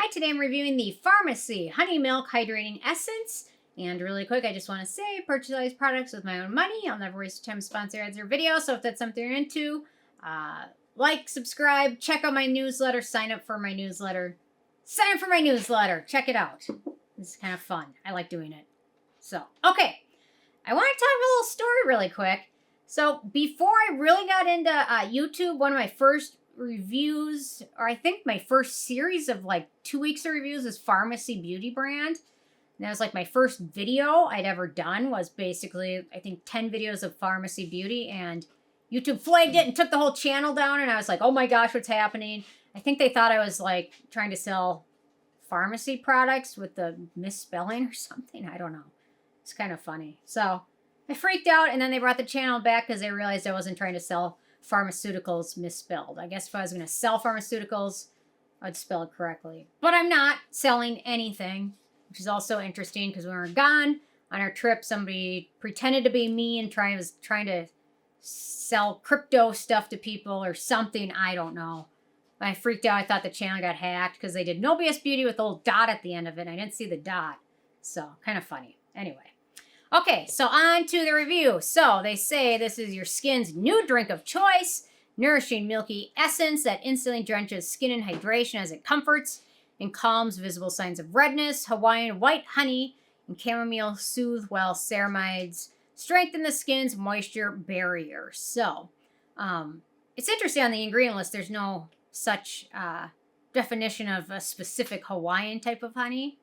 Hi, today I'm reviewing the Farmacy Honey Milk Hydrating Essence. And really quick, I just want to say, purchase all these products with my own money. I'll never waste time to sponsor ads or videos. So if that's something you're into, like, subscribe, check out my newsletter, sign up for my newsletter. Sign up for my newsletter. Check it out. This is kind of fun. I like doing it. So, okay. I want to tell you a little story really quick. So before I really got into YouTube, one of my first reviews, or I think my first series of like 2 weeks of reviews, is Farmacy Beauty brand. And that was like my first video I'd ever done, was basically, I think, 10 videos of Farmacy Beauty, and YouTube flagged it and took the whole channel down, and I was like, oh my gosh, what's happening? I think they thought I was like trying to sell pharmacy products with the misspelling or something. I don't know. It's kind of funny. So I freaked out, and then they brought the channel back because they realized I wasn't trying to sell pharmaceuticals misspelled. I guess if I was going to sell pharmaceuticals, I'd spell it correctly. But I'm not selling anything, which is also interesting because when we were gone on our trip, somebody pretended to be me and was trying to sell crypto stuff to people or something. I don't know. I freaked out. I thought the channel got hacked because they did Nobilis Beauty with a little dot at the end of it. I didn't see the dot. So, kind of funny. Anyway. Okay, so on to the review. So, they say this is your skin's new drink of choice. Nourishing milky essence that instantly drenches skin in hydration as it comforts and calms visible signs of redness. Hawaiian white honey and chamomile soothe, while ceramides strengthen the skin's moisture barrier. So, it's interesting on the ingredient list. There's no such definition of a specific Hawaiian type of honey.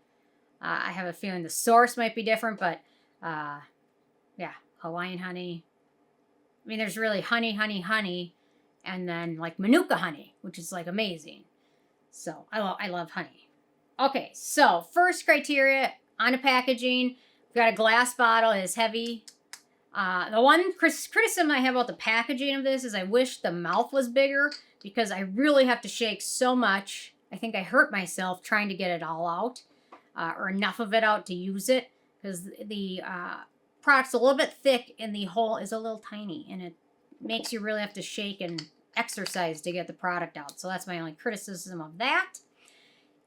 I have a feeling the source might be different, but yeah, Hawaiian honey. I mean, there's really honey, and then like Manuka honey, which is like amazing. So I love honey. Okay, so first criteria on the packaging. We've got a glass bottle. It is heavy. The one criticism I have about the packaging of this is I wish the mouth was bigger because I really have to shake so much. I think I hurt myself trying to get it all out, or enough of it out to use it, because the product's a little bit thick and the hole is a little tiny, and it makes you really have to shake and exercise to get the product out. So that's my only criticism of that.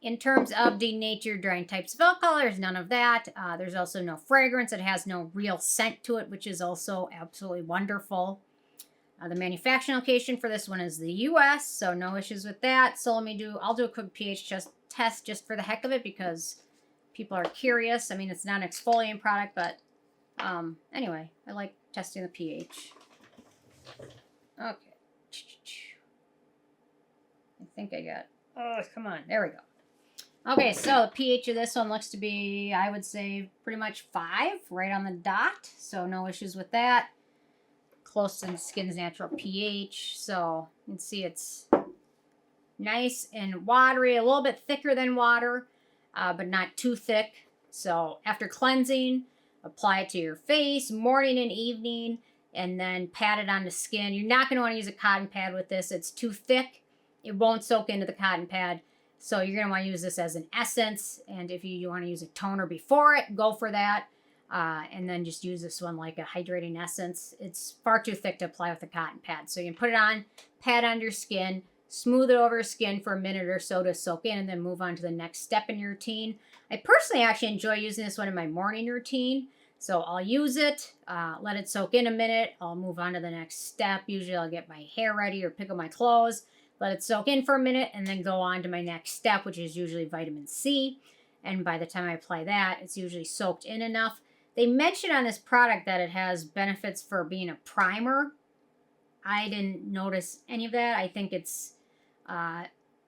In terms of denatured drying types of alcohol, there's none of that. There's also no fragrance. It has no real scent to it, which is also absolutely wonderful. The manufacturing location for this one is the U.S., so no issues with that. So I'll do a quick pH test just for the heck of it because people are curious. I mean, it's not an exfoliant product, but anyway, I like testing the pH. Okay. I think I got, oh, come on. There we go. Okay, so the pH of this one looks to be, I would say, pretty much 5, right on the dot. So no issues with that. Close to the skin's natural pH. So you can see it's nice and watery, a little bit thicker than water, but not too thick. So after cleansing, apply it to your face morning and evening, and then pat it on the skin. You're not going to want to use a cotton pad with this. It's too thick. It won't soak into the cotton pad. So you're going to want to use this as an essence. And if you want to use a toner before it, go for that. And then just use this one like a hydrating essence. It's far too thick to apply with a cotton pad. So you can put it on, pat on your skin, smooth it over your skin for a minute or so to soak in, and then move on to the next step in your routine. I personally actually enjoy using this one in my morning routine. So I'll use it, let it soak in a minute. I'll move on to the next step. Usually I'll get my hair ready or pick up my clothes, let it soak in for a minute, and then go on to my next step, which is usually vitamin C. And by the time I apply that, it's usually soaked in enough. They mentioned on this product that it has benefits for being a primer. I didn't notice any of that. I think it's,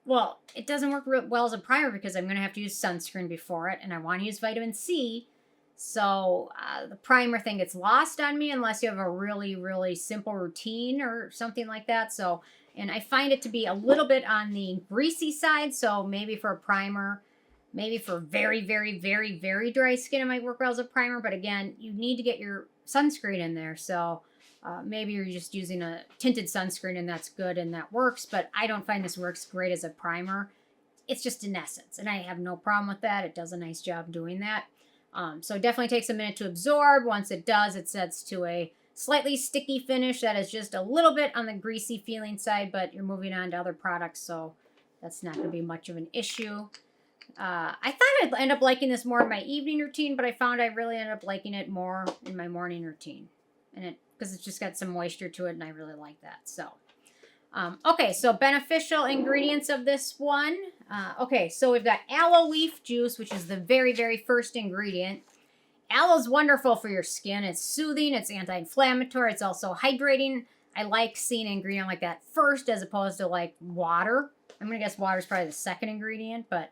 well, it doesn't work real well as a primer because I'm going to have to use sunscreen before it, and I want to use vitamin C. So the primer thing gets lost on me unless you have a really, really simple routine or something like that. So, and I find it to be a little bit on the greasy side. So maybe for a primer, maybe for very, very, very, very dry skin, it might work well as a primer. But again, you need to get your sunscreen in there. So maybe you're just using a tinted sunscreen and that's good and that works. But I don't find this works great as a primer. It's just an essence. And I have no problem with that. It does a nice job doing that. So it definitely takes a minute to absorb. Once it does, it sets to a slightly sticky finish that is just a little bit on the greasy feeling side, but you're moving on to other products, so that's not going to be much of an issue. I thought I'd end up liking this more in my evening routine, but I found I really ended up liking it more in my morning routine. And because it's just got some moisture to it, and I really like that. So, okay, so beneficial ingredients of this one. Okay, so we've got aloe leaf juice, which is the very, very first ingredient. Aloe is wonderful for your skin. It's soothing. It's anti-inflammatory. It's also hydrating. I like seeing an ingredient like that first as opposed to like water. I'm going to guess water is probably the second ingredient, but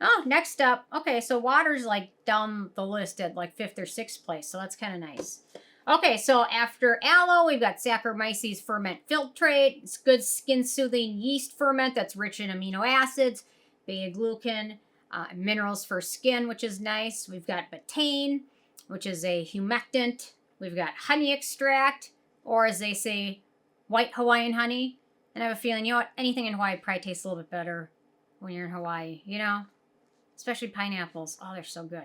oh, next up. Okay, so water's like down the list at like 5th or 6th place, so that's kind of nice. Okay, so after aloe, we've got Saccharomyces Ferment Filtrate. It's good skin-soothing yeast ferment that's rich in amino acids, beta-glucan, minerals for skin, which is nice. We've got betaine, which is a humectant. We've got honey extract, or as they say, white Hawaiian honey. And I have a feeling, you know what, anything in Hawaii probably tastes a little bit better when you're in Hawaii, you know? Especially pineapples. Oh, they're so good.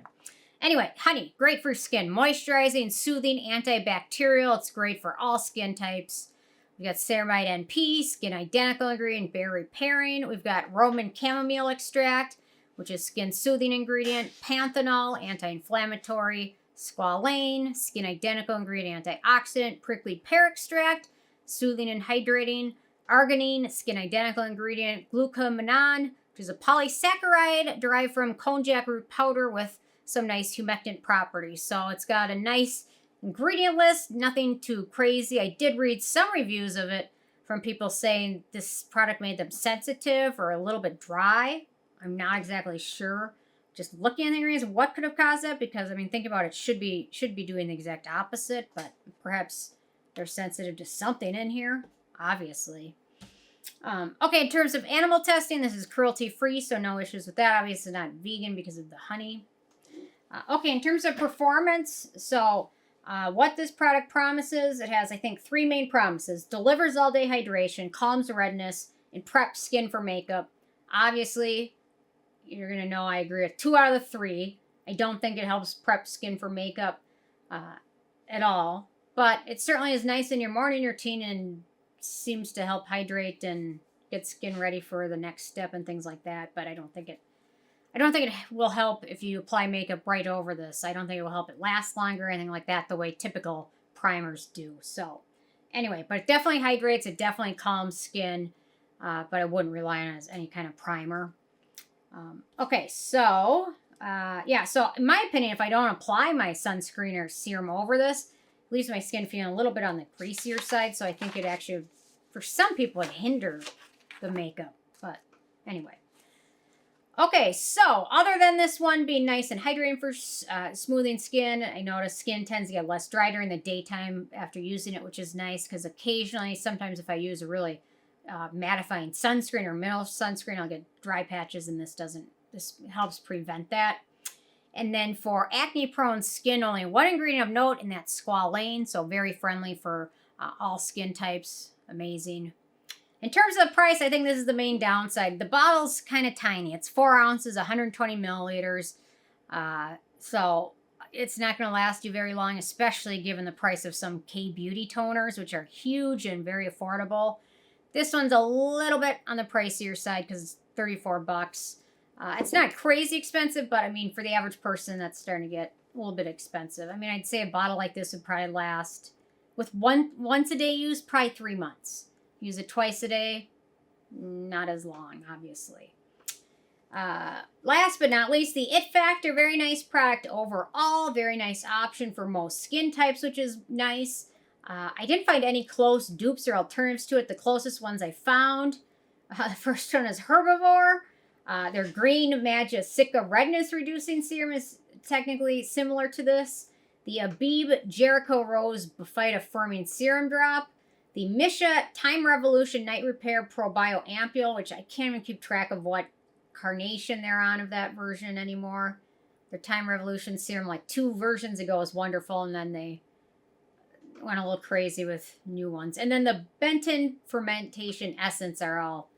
Anyway, honey, great for skin. Moisturizing, soothing, antibacterial. It's great for all skin types. We've got Ceramide NP, skin identical ingredient, bare repairing. We've got Roman chamomile extract, which is skin soothing ingredient. Panthenol, anti-inflammatory. Squalane, skin identical ingredient, antioxidant. Prickly pear extract, soothing and hydrating. Arginine, skin identical ingredient. Glucomannan, which is a polysaccharide derived from konjac root powder with some nice humectant properties. So it's got a nice ingredient list, nothing too crazy. I did read some reviews of it from people saying this product made them sensitive or a little bit dry. I'm not exactly sure. Just looking at the ingredients, what could have caused that? Because, I mean, think about it, should be doing the exact opposite, but perhaps they're sensitive to something in here, obviously. Okay, in terms of animal testing, this is cruelty-free, so no issues with that. Obviously not vegan because of the honey. Okay, in terms of performance, so what this product promises, it has, I think, 3 main promises. Delivers all-day hydration, calms redness, and preps skin for makeup. Obviously, you're going to know I agree with 2 out of the 3. I don't think it helps prep skin for makeup at all. But it certainly is nice in your morning routine and seems to help hydrate and get skin ready for the next step and things like that. But I don't think it will help if you apply makeup right over this. I don't think it will help it last longer or anything like that the way typical primers do. So anyway, but it definitely hydrates. It definitely calms skin. But I wouldn't rely on it as any kind of primer. Okay, so, yeah, so in my opinion, if I don't apply my sunscreen or serum over this, it leaves my skin feeling a little bit on the greasier side, so I think it actually, for some people, would hinder the makeup, but anyway. Okay, so, other than this one being nice and hydrating for smoothing skin, I notice skin tends to get less dry during the daytime after using it, which is nice, because occasionally, sometimes if I use a really mattifying sunscreen or mineral sunscreen, I'll get dry patches, and this helps prevent that. And then for acne prone skin, only 1 ingredient of note, and that's squalane, so very friendly for all skin types. Amazing. In terms of the price, I think this is the main downside. The bottle's kind of tiny. It's 4 ounces, 120 milliliters. So it's not going to last you very long, especially given the price of some K-Beauty toners, which are huge and very affordable. This one's a little bit on the pricier side because it's 34 bucks. It's not crazy expensive, but I mean, for the average person, that's starting to get a little bit expensive. I mean, I'd say a bottle like this would probably last, with once a day use, probably 3 months. Use it twice a day, not as long, obviously. Last but not least, the It Factor. Very nice product overall. Very nice option for most skin types, which is nice. I didn't find any close dupes or alternatives to it. The closest ones I found, the first one is Herbivore. Their Green Magia Sicca redness reducing serum is technically similar to this. The Abib Jericho Rose Bephyta Firming Serum Drop. The Misha Time Revolution Night Repair Probio Ampule, which I can't even keep track of what carnation they're on of that version anymore. Their Time Revolution serum, like 2 versions ago, was wonderful, and then they went a little crazy with new ones. And then the Benton Fermentation Essence are all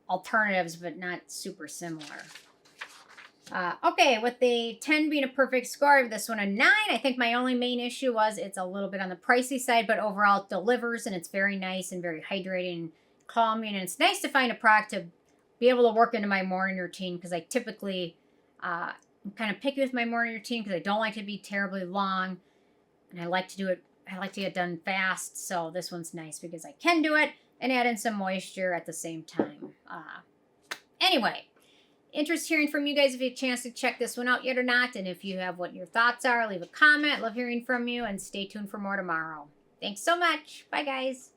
alternatives, but not super similar. Okay, with the 10 being a perfect score, I give this one a 9. I think my only main issue was it's a little bit on the pricey side, but overall it delivers, and it's very nice and very hydrating and calming. And it's nice to find a product to be able to work into my morning routine, because I typically I'm kind of picky with my morning routine because I don't like to be terribly long, and I like to do it. I like to get it done fast, so this one's nice because I can do it and add in some moisture at the same time. Anyway, interest hearing from you guys if you had a chance to check this one out yet or not, and if you have what your thoughts are, leave a comment. Love hearing from you, and stay tuned for more tomorrow. Thanks so much. Bye, guys.